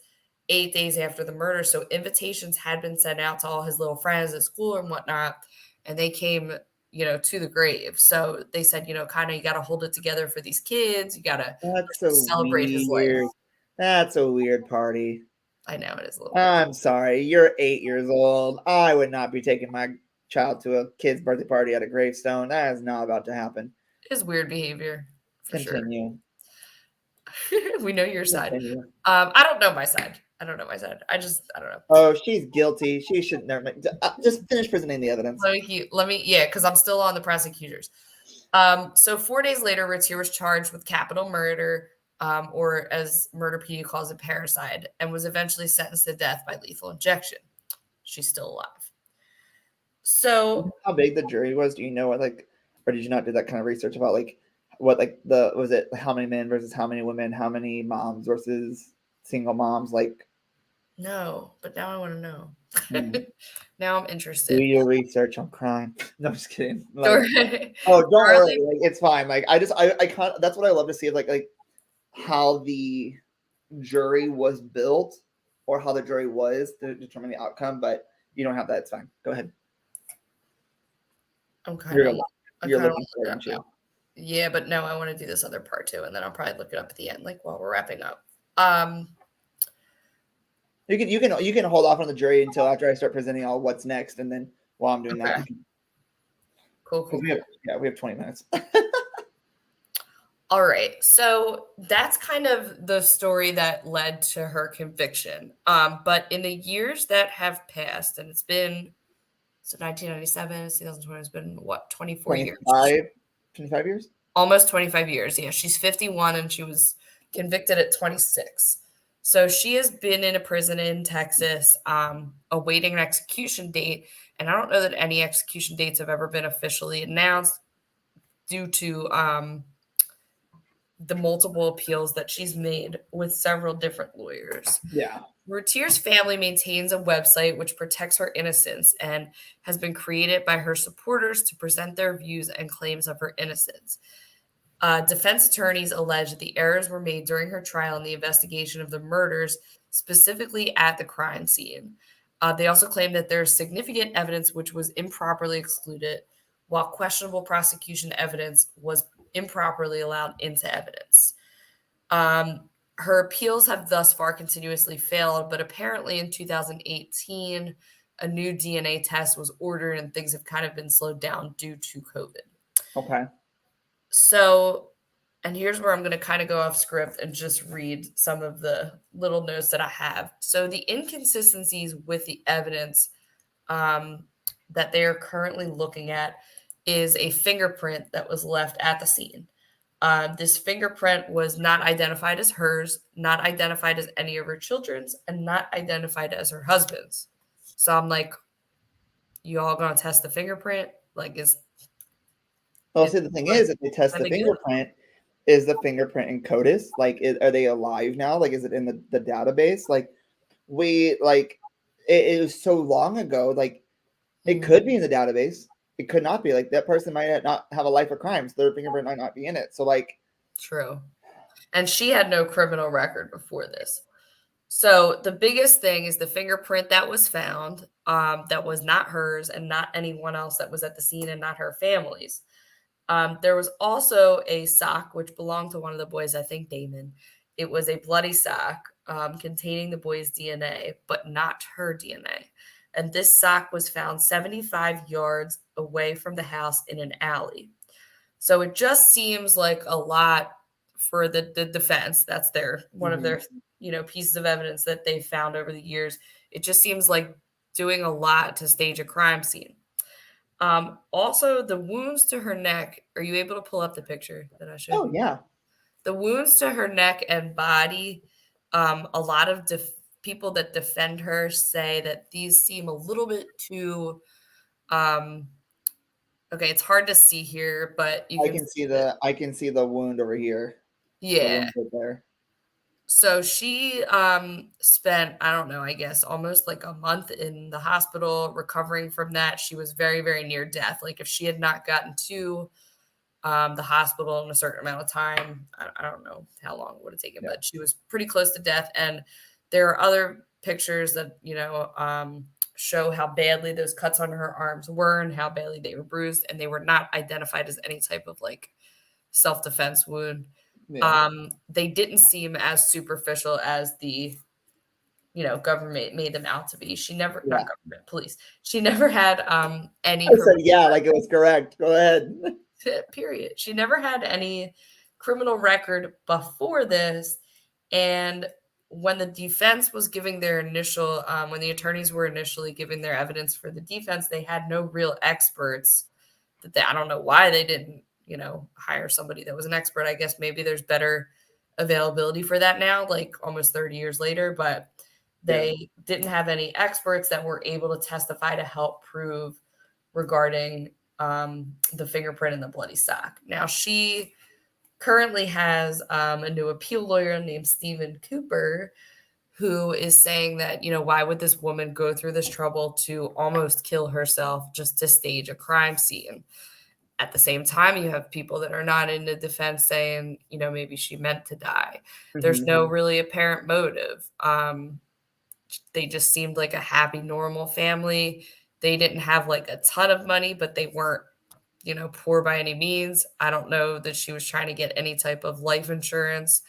Speaker 2: 8 days after the murder. So invitations had been sent out to all his little friends at school and whatnot, and they came, to the grave. So they said, kind of, you got to hold it together for these kids. You got to celebrate his life.
Speaker 1: That's a weird party.
Speaker 2: I know it is a little.
Speaker 1: I'm sorry. You're 8 years old. I would not be taking my child to a kid's birthday party at a gravestone. That is not about to happen.
Speaker 2: It is weird behavior. For
Speaker 1: Continue.
Speaker 2: Sure. We know your side.
Speaker 1: Continue.
Speaker 2: I don't know my side. I don't know. I don't know.
Speaker 1: Oh, she's guilty. She should never. Just finish presenting the evidence.
Speaker 2: Let me, because I'm still on the prosecutors. So 4 days later, Routier was charged with capital murder, or as Murder PD calls it, parricide, and was eventually sentenced to death by lethal injection. She's still alive. So
Speaker 1: how big the jury was? Do you know what, or did you not do that kind of research about was it how many men versus how many women, how many moms versus single moms?
Speaker 2: No, but now I want to know. Now I'm interested.
Speaker 1: Do your research. I'm crying. No, I'm just kidding.
Speaker 2: Right.
Speaker 1: Oh, don't worry. It's fine. I kind of, that's what I love to see, like how the jury was built, or how the jury was to determine the outcome. But you don't have that. It's fine. Go ahead.
Speaker 2: I'm kind of
Speaker 1: looking for it, too.
Speaker 2: Yeah, but no, I want to do this other part too, and then I'll probably look it up at the end, while we're wrapping up.
Speaker 1: You can hold off on the jury until after I start presenting all what's next, and then while I'm doing that.
Speaker 2: Cool.
Speaker 1: We have 20 minutes.
Speaker 2: All right, so that's kind of the story that led to her conviction. But in the years that have passed, and it's been 1997, 2020, it's been what, 24 years?
Speaker 1: 25 years?
Speaker 2: Almost 25 years. Yeah, she's 51 and she was convicted at 26. So she has been in a prison in Texas, awaiting an execution date. And I don't know that any execution dates have ever been officially announced due to the multiple appeals that she's made with several different lawyers.
Speaker 1: Yeah.
Speaker 2: Routier's family maintains a website which protects her innocence and has been created by her supporters to present their views and claims of her innocence. Defense attorneys allege that the errors were made during her trial in the investigation of the murders, specifically at the crime scene. They also claim that there's significant evidence which was improperly excluded, while questionable prosecution evidence was improperly allowed into evidence. Her appeals have thus far continuously failed, but apparently in 2018, a new DNA test was ordered and things have kind of been slowed down due to COVID.
Speaker 1: Okay.
Speaker 2: So, and here's where I'm going to kind of go off script and just read some of the little notes that I have. So the inconsistencies with the evidence that they are currently looking at is a fingerprint that was left at the scene. This fingerprint was not identified as hers, not identified as any of her children's, and not identified as her husband's. So I'm like, you all gonna test the fingerprint? Like,
Speaker 1: Well, see, the thing is, if they test the fingerprint, is the fingerprint in CODIS? Like, are they alive now? Like, is it in the database? Like, it was so long ago. Like, it could be in the database. It could not be. Like, that person might not have a life of crime, so their fingerprint might not be in it. So, like,
Speaker 2: true. And she had no criminal record before this. So the biggest thing is the fingerprint that was found, that was not hers and not anyone else that was at the scene and not her family's. There was also a sock which belonged to one of the boys, I think Damon. It was a bloody sock containing the boy's DNA, but not her DNA. And this sock was found 75 yards away from the house in an alley. So it just seems like a lot for the defense. That's their one of their pieces of evidence that they found over the years. It just seems like doing a lot to stage a crime scene. Also, the wounds to her neck. Are you able to pull up the picture that I showed?
Speaker 1: Oh, yeah.
Speaker 2: The wounds to her neck and body. A lot of people that defend her say that these seem a little bit too. Okay, it's hard to see here, but
Speaker 1: I can see the wound over here.
Speaker 2: Yeah.
Speaker 1: The wound right there.
Speaker 2: So she spent, I don't know, I guess almost like a month in the hospital recovering from that. She was very, very near death. Like if she had not gotten to the hospital in a certain amount of time, I don't know how long it would have taken, but she was pretty close to death. And there are other pictures that, show how badly those cuts on her arms were and how badly they were bruised. And they were not identified as any type of like self-defense wound.
Speaker 1: Yeah.
Speaker 2: They didn't seem as superficial as the, government made them out to be. She never, not government, police. She never had any.
Speaker 1: I said, yeah, like it was correct. Go ahead.
Speaker 2: Period. She never had any criminal record before this. And when the defense was giving their initial, when the attorneys were initially giving their evidence for the defense, they had no real experts. I don't know why they didn't, hire somebody that was an expert. I guess maybe there's better availability for that now, like almost 30 years later, but they didn't have any experts that were able to testify to help prove regarding the fingerprint in the bloody sock. Now she currently has a new appeal lawyer named Stephen Cooper, who is saying that, why would this woman go through this trouble to almost kill herself just to stage a crime scene? At the same time, you have people that are not in the defense saying, maybe she meant to die. There's no really apparent motive. They just seemed like a happy, normal family. They didn't have like a ton of money, but they weren't, poor by any means. I don't know that she was trying to get any type of life insurance.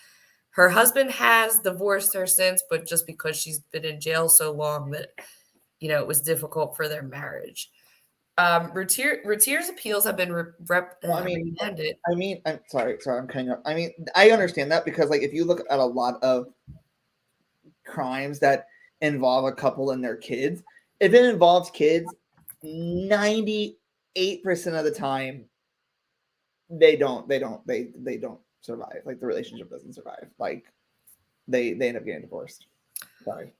Speaker 2: Her husband has divorced her since, but just because she's been in jail so long that, it was difficult for their marriage. Routier's appeals have been remanded.
Speaker 1: I'm sorry, I'm cutting up. I understand that because, like, if you look at a lot of crimes that involve a couple and their kids, if it involves kids, 98% of the time, they don't survive. Like, the relationship doesn't survive. Like, they end up getting divorced. Sorry.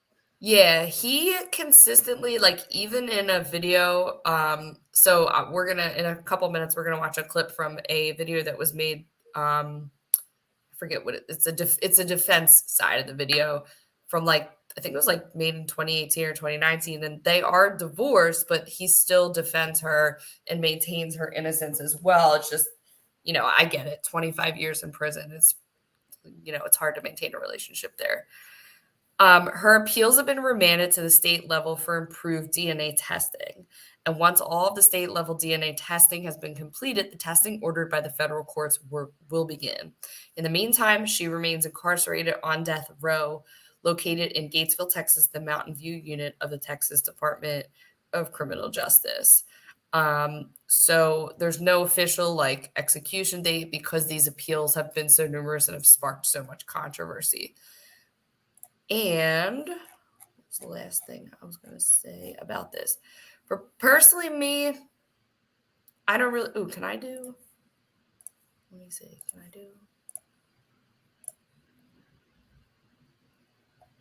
Speaker 2: Yeah, he consistently, like, even in a video, we're gonna, in a couple minutes, we're gonna watch a clip from a video that was made, I forget what it's a defense side of the video from, like, I think it was like made in 2018 or 2019, and they are divorced, but he still defends her and maintains her innocence as well. It's just, I get it, 25 years in prison, it's, it's hard to maintain a relationship there. Her appeals have been remanded to the state level for improved DNA testing. And once all of the state level DNA testing has been completed, the testing ordered by the federal courts will begin. In the meantime, she remains incarcerated on death row, located in Gatesville, Texas, the Mountain View unit of the Texas Department of Criminal Justice. So there's no official like execution date because these appeals have been so numerous and have sparked so much controversy. And what's the last thing I was going to say about this? For personally me, I don't really, can I do? Let me see. Can I do?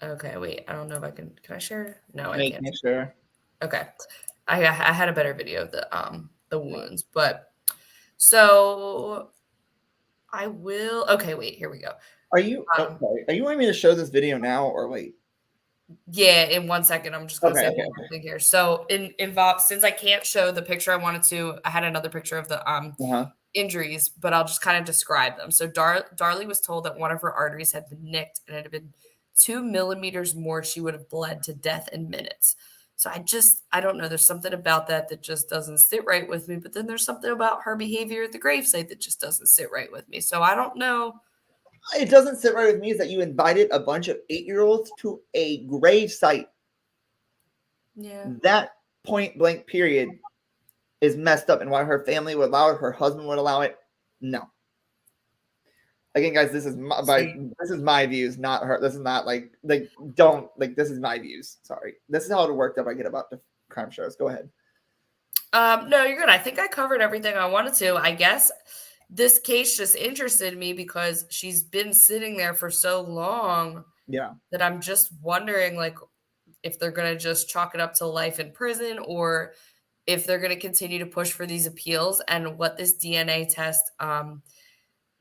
Speaker 2: Okay, wait. I don't know if I can. Can I share? No, I can't.
Speaker 1: Sure.
Speaker 2: Okay. I had a better video of the wounds, but so I will. Okay, wait. Here we go.
Speaker 1: Are you okay? Are you wanting me to show this video now or wait?
Speaker 2: Yeah, in 1 second. I'm just gonna say
Speaker 1: Okay.
Speaker 2: one more thing here. So involved, since I can't show the picture I wanted to, I had another picture of the injuries, but I'll just kind of describe them. So Darlie was told that one of her arteries had been nicked and it had been 2 millimeters more, she would have bled to death in minutes. So I don't know. There's something about that just doesn't sit right with me. But then there's something about her behavior at the gravesite that just doesn't sit right with me. So I don't know.
Speaker 1: It doesn't sit right with me is that you invited a bunch of 8-year-olds to a grave site.
Speaker 2: Yeah.
Speaker 1: That point blank period is messed up, and why her family would allow it, her husband would allow it. No. Again, guys, this is my views, not her. This is not this is my views. Sorry. This is how it worked up I get about the crime shows. Go ahead.
Speaker 2: No, you're good. I think I covered everything I wanted to. I guess this case just interested me because she's been sitting there for so long.
Speaker 1: Yeah.
Speaker 2: That I'm just wondering, like, if they're going to just chalk it up to life in prison or if they're going to continue to push for these appeals and what this DNA test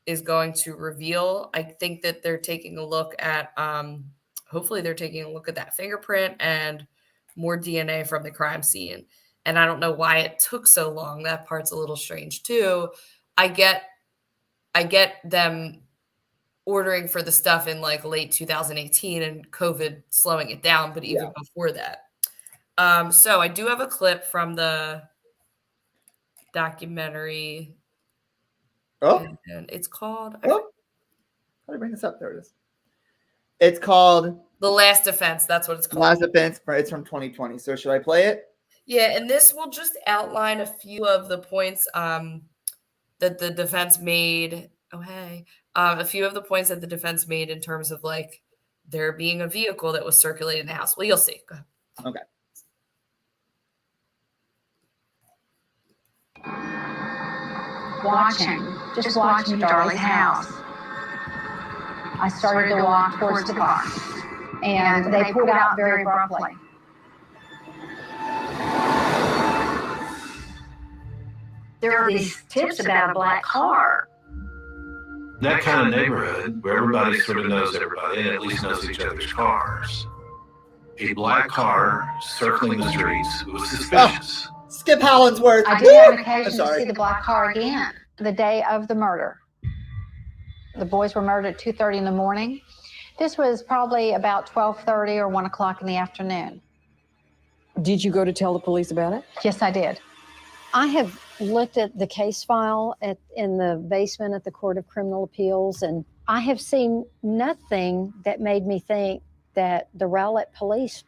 Speaker 2: is going to reveal. I think that they're taking a look at, hopefully they're taking a look at that fingerprint and more DNA from the crime scene. And I don't know why it took so long. That part's a little strange too. I get them ordering for the stuff in like late 2018 and COVID slowing it down, but even before that. So I do have a clip from the documentary. And it's called.
Speaker 1: How do I bring this up? There it is. It's called
Speaker 2: The Last Defense. That's what it's called.
Speaker 1: Last Defense. It's from 2020. So should I play it?
Speaker 2: Yeah, and this will just outline a few of the points that the defense made. A few of the points that the defense made in terms of like there being a vehicle that was circulating the house. Well, you'll see. Go ahead.
Speaker 1: Okay.
Speaker 5: Just watching Darlie's house. I started to walk towards the car, and they pulled out very abruptly. There are these tips about a black car.
Speaker 6: That kind of neighborhood where everybody sort of knows everybody and at least knows each other's cars. A black car circling the streets was suspicious.
Speaker 1: Skip Hollandsworth.
Speaker 5: I did have an occasion to see the black car again the day of the murder. The boys were murdered at 2:30 in the morning. This was probably about 12:30 or 1 o'clock in the afternoon.
Speaker 7: Did you go to tell the police about it?
Speaker 5: Yes, I did.
Speaker 8: I have looked at the case file in the basement at the Court of Criminal Appeals, and I have seen nothing that made me think that the Rowlett police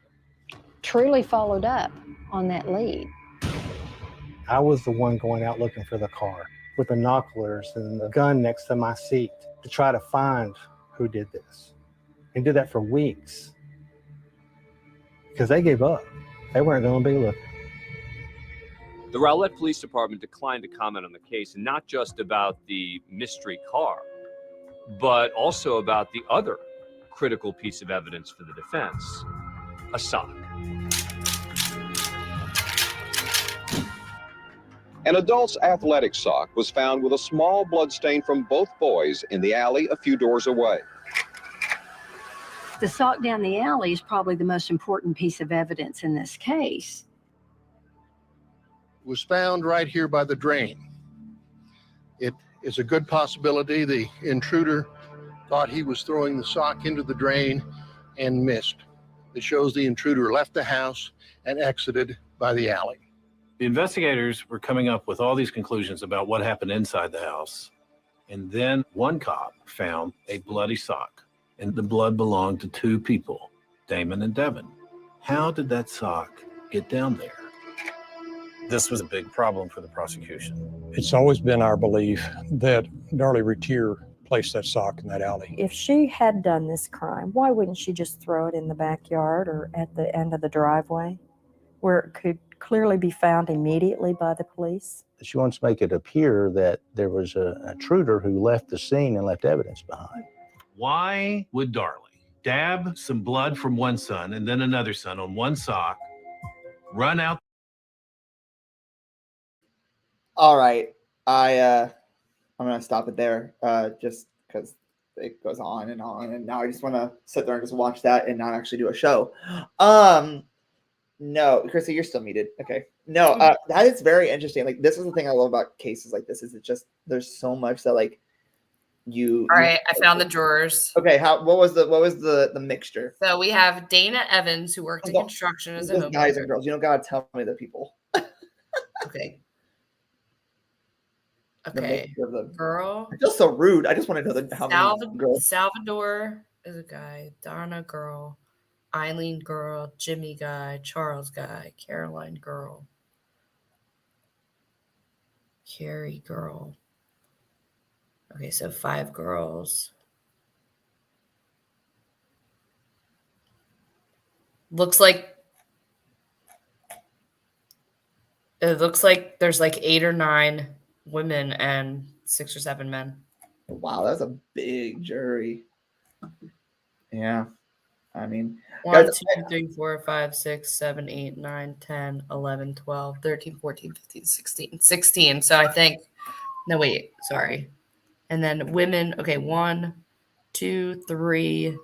Speaker 8: truly followed up on that lead.
Speaker 9: I was the one going out looking for the car with the binoculars and the gun next to my seat to try to find who did this. And did that for weeks because they gave up. They weren't going to be looking.
Speaker 10: The Rowlett Police Department declined to comment on the case, and not just about the mystery car, but also about the other critical piece of evidence for the defense, a sock.
Speaker 11: An adult's athletic sock was found with a small blood stain from both boys in the alley a few doors away.
Speaker 8: The sock down the alley is probably the most important piece of evidence in this case.
Speaker 12: Was found right here by the drain. It is a good possibility the intruder thought he was throwing the sock into the drain and missed. It shows the intruder left the house and exited by the alley.
Speaker 6: The investigators were coming up with all these conclusions about what happened inside the house. And then one cop found a bloody sock, and the blood belonged to two people, Damon and Devin. How did that sock get down there? This was a big problem for the prosecution.
Speaker 13: It's always been our belief that Darlie Retier placed that sock in that alley.
Speaker 14: If she had done this crime, why wouldn't she just throw it in the backyard or at the end of the driveway where it could clearly be found immediately by the police?
Speaker 15: She wants to make it appear that there was an intruder who left the scene and left evidence behind.
Speaker 6: Why would Darlie dab some blood from one son and then another son on one sock, run out?
Speaker 1: All right. I'm gonna stop it there. Just because it goes on, and now I just want to sit there and just watch that and not actually do a show. No, Chrissy, you're still muted. Okay. No, that is very interesting. Like, this is the thing I love about cases like this, is it just, there's so much that, like,
Speaker 2: All right, I found the drawers.
Speaker 1: Okay, what was the mixture?
Speaker 2: So we have Dana Evans, who worked in construction as a
Speaker 1: Those guys
Speaker 2: homemaker.
Speaker 1: and girls. You don't gotta tell me the people.
Speaker 2: Okay.
Speaker 1: The
Speaker 2: Okay.
Speaker 1: mixture of the
Speaker 2: Girl.
Speaker 1: I feel so rude. I just want to know how many girls.
Speaker 2: Salvador is a guy. Donna girl. Eileen girl. Jimmy guy. Charles guy. Caroline girl. Carrie girl. Okay, so 5 girls. Looks like there's like 8 or 9 women and 6 or 7 men.
Speaker 1: Wow, that's a big jury. Yeah. I mean,
Speaker 2: 1,
Speaker 1: guys,
Speaker 2: 2, 3, 4, 5, 6, 7, 8, 9, 10, 11, 12, 13, 14, 15, 16. 16. So I think, no, wait, sorry. And then women, okay, 1, 2, 3,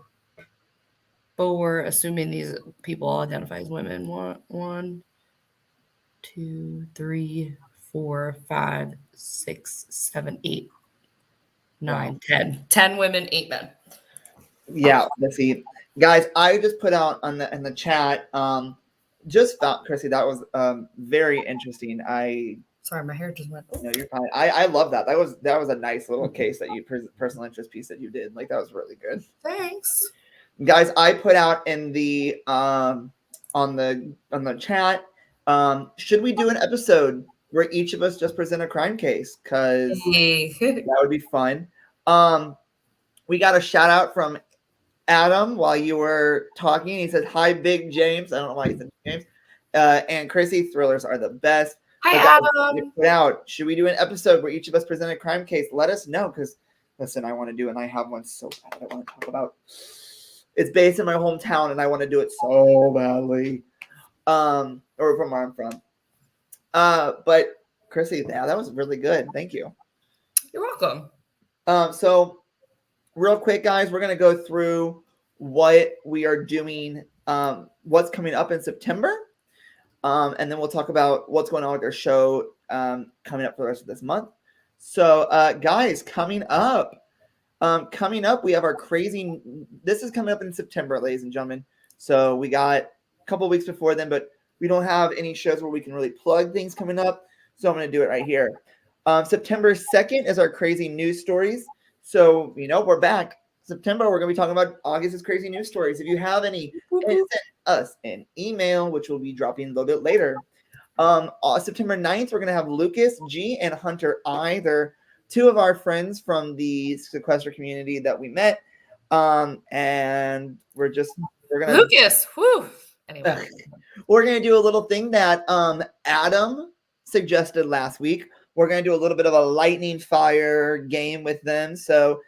Speaker 2: 4, assuming these people all identify as women. 1, 2, 3, 4, 5, 6, 7, 8, 9, 10. 10 women, 8 men.
Speaker 1: yeah, let's see. Guys, I just put out in the chat, just found, Chrissy, that was very interesting.
Speaker 2: Sorry, my hair just went.
Speaker 1: No, you're fine. I love that. That was a nice little case that you personal interest piece that you did. Like, that was really good.
Speaker 2: Thanks.
Speaker 1: Guys, I put out in the on the chat, should we do an episode where each of us just present a crime case? Because that would be fun. We got a shout out from Adam while you were talking. He said, "Hi, Big James." I don't know why he said James. And Chrissy, thrillers are the best.
Speaker 2: Hi,
Speaker 1: Adam. Put out, should we do an episode where each of us present a crime case? Let us know, because listen, I want to do, and I have one so bad I want to talk about. It's based in my hometown, and I want to do it so badly. Or from where I'm from. But Chrissy, yeah, that was really good. Thank you.
Speaker 2: You're welcome.
Speaker 1: So real quick, guys, we're gonna go through what we are doing, what's coming up in September, and then we'll talk about what's going on with our show coming up for the rest of this month. So, guys, coming up, we have our crazy. This is coming up in September, ladies and gentlemen. So we got a couple weeks before then, but we don't have any shows where we can really plug things coming up. So I'm going to do it right here. September 2nd is our crazy news stories. So, we're back. September, we're going to be talking about August's crazy news stories. If you have any, send us an email, which will be dropping a little bit later. September 9th, we're going to have Lucas G and Hunter I. They're 2 of our friends from the sequester community that we met. And we're going to...
Speaker 2: Lucas, whew. Anyway.
Speaker 1: We're going to do a little thing that Adam suggested last week. We're going to do a little bit of a lightning fire game with them. So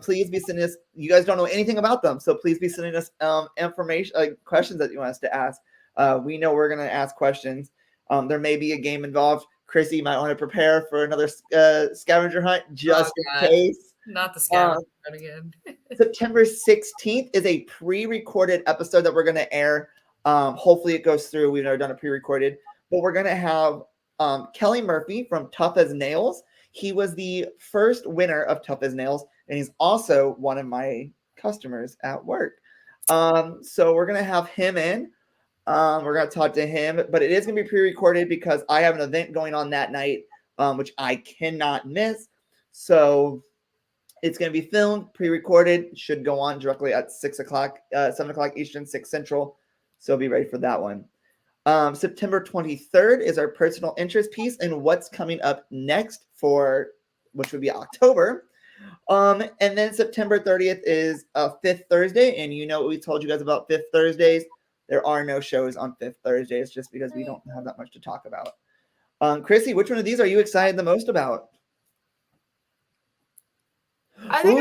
Speaker 1: please be sending us, you guys don't know anything about them, so please be sending us information, questions that you want us to ask. We know we're going to ask questions. There may be a game involved. Chrissy, you might want to prepare for another scavenger hunt just in case.
Speaker 2: Not the scavenger hunt again.
Speaker 1: September 16th is a pre-recorded episode that we're going to air. Hopefully it goes through. We've never done a pre-recorded, but we're going to have Kelly Murphy from Tough as Nails. He was the first winner of Tough as Nails, and he's also one of my customers at work. So we're going to have him in. We're going to talk to him, but it is going to be pre-recorded because I have an event going on that night, which I cannot miss. So it's going to be filmed, pre-recorded, should go on directly at 7 o'clock Eastern, 6 Central. So be ready for that one. September 23rd is our personal interest piece and what's coming up next which would be October. And then September 30th is Fifth Thursday. And what we told you guys about Fifth Thursdays. There are no shows on Fifth Thursdays just because we don't have that much to talk about. Chrissy, which one of these are you excited the most about?
Speaker 2: I think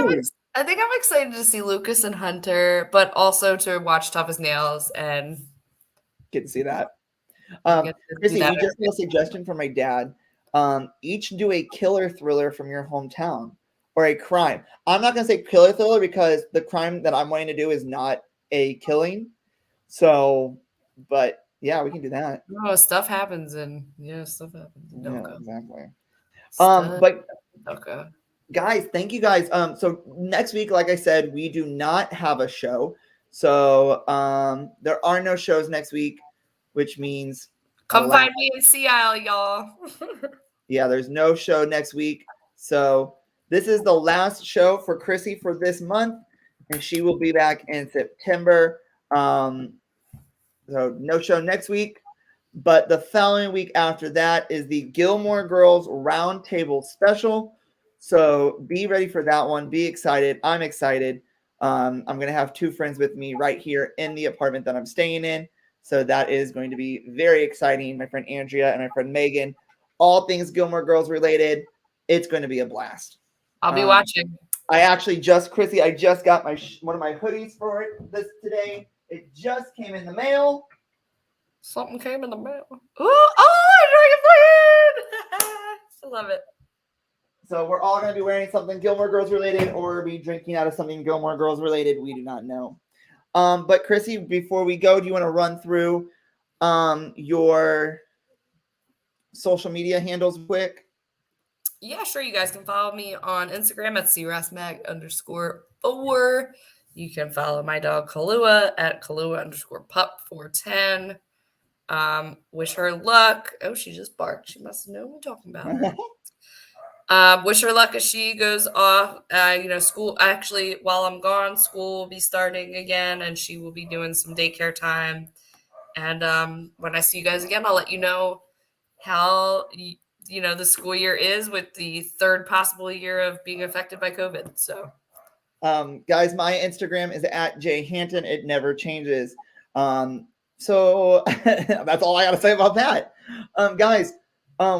Speaker 2: I'm excited to see Lucas and Hunter, but also to watch Tough as Nails and
Speaker 1: get to see that.
Speaker 2: get to
Speaker 1: Chrissy,
Speaker 2: do that.
Speaker 1: we just got a suggestion from my dad. Each do a killer thriller from your hometown or a crime. I'm not going to say killer thriller because the crime that I'm wanting to do is not a killing. So, but yeah, we can do that.
Speaker 2: No, stuff happens and stuff happens.
Speaker 1: Yeah, exactly.
Speaker 2: Stuff.
Speaker 1: But
Speaker 2: Okay.
Speaker 1: guys, thank you guys. So next week, like I said, we do not have a show. So there are no shows next week, which means
Speaker 2: come find me in Seattle, y'all.
Speaker 1: Yeah, there's no show next week. So this is the last show for Chrissy for this month, and she will be back in September. So no show next week, but the following week after that is the Gilmore Girls Roundtable Special. So be ready for that one. Be excited. I'm excited. I'm going to have 2 friends with me right here in the apartment that I'm staying in. So that is going to be very exciting. My friend Andrea and my friend Megan. All things Gilmore Girls related. It's going to be a blast.
Speaker 2: I'll be watching.
Speaker 1: I actually Chrissy, I just got one of my hoodies for this today. It just came in the mail.
Speaker 2: Something came in the mail. Oh, Dragon I love it.
Speaker 1: So we're all going to be wearing something Gilmore Girls related or be drinking out of something Gilmore Girls related. We do not know. But Chrissy, before we go, do you want to run through your social media handles quick?
Speaker 2: Yeah, sure. You guys can follow me on Instagram at crasmag_4. You can follow my dog Kahlua at Kahlua_pup410. Wish her luck. Oh, she just barked. She must know what I'm talking about. Wish her luck as she goes off. School, actually, while I'm gone, school will be starting again, and she will be doing some daycare time. And when I see you guys again, I'll let you know how the school year is with the 3rd possible year of being affected by COVID. So,
Speaker 1: guys, my Instagram is at jhanton. It never changes. So that's all I got to say about that. Guys,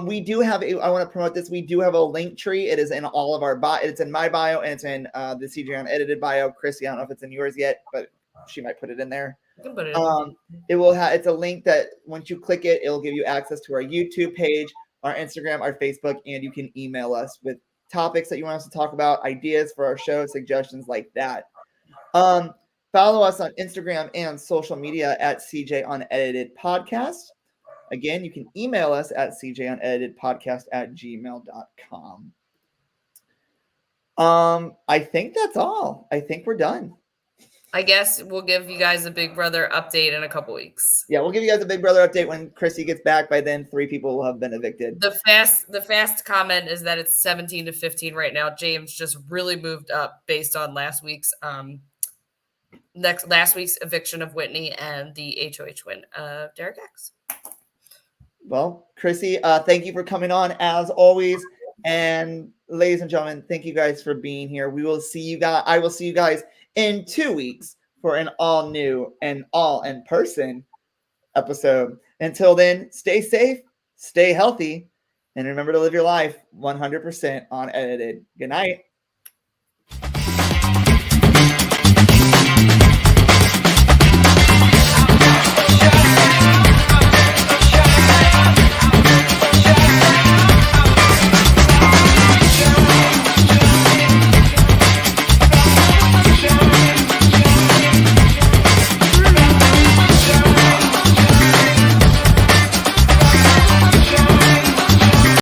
Speaker 1: we do have I want to promote this. We do have a link tree. It is in all of our it's in my bio and it's in the CJ Unedited bio. Chrissy, I don't know if it's in yours yet, but she might put it in there.
Speaker 2: You can put it in.
Speaker 1: It's a link that once you click it, it'll give you access to our YouTube page, our Instagram, our Facebook, and you can email us with topics that you want us to talk about, ideas for our show, suggestions like that. Follow us on Instagram and social media at CJ Unedited Podcast. Again, you can email us at cjuneditedpodcast@gmail.com. I think that's all. I think we're done.
Speaker 2: I guess we'll give you guys a Big Brother update in a couple weeks.
Speaker 1: Yeah, we'll give you guys a Big Brother update when Chrissy gets back. By then, 3 people will have been evicted.
Speaker 2: The fast comment is that it's 17-15 right now. James just really moved up based on last week's eviction of Whitney and the HOH win of Derek X.
Speaker 1: Well, Chrissy, thank you for coming on as always. And ladies and gentlemen, thank you guys for being here. We will see you guys. I will see you guys in 2 weeks for an all new and all in person episode. Until then, stay safe, stay healthy, and remember to live your life 100% unedited. Good night.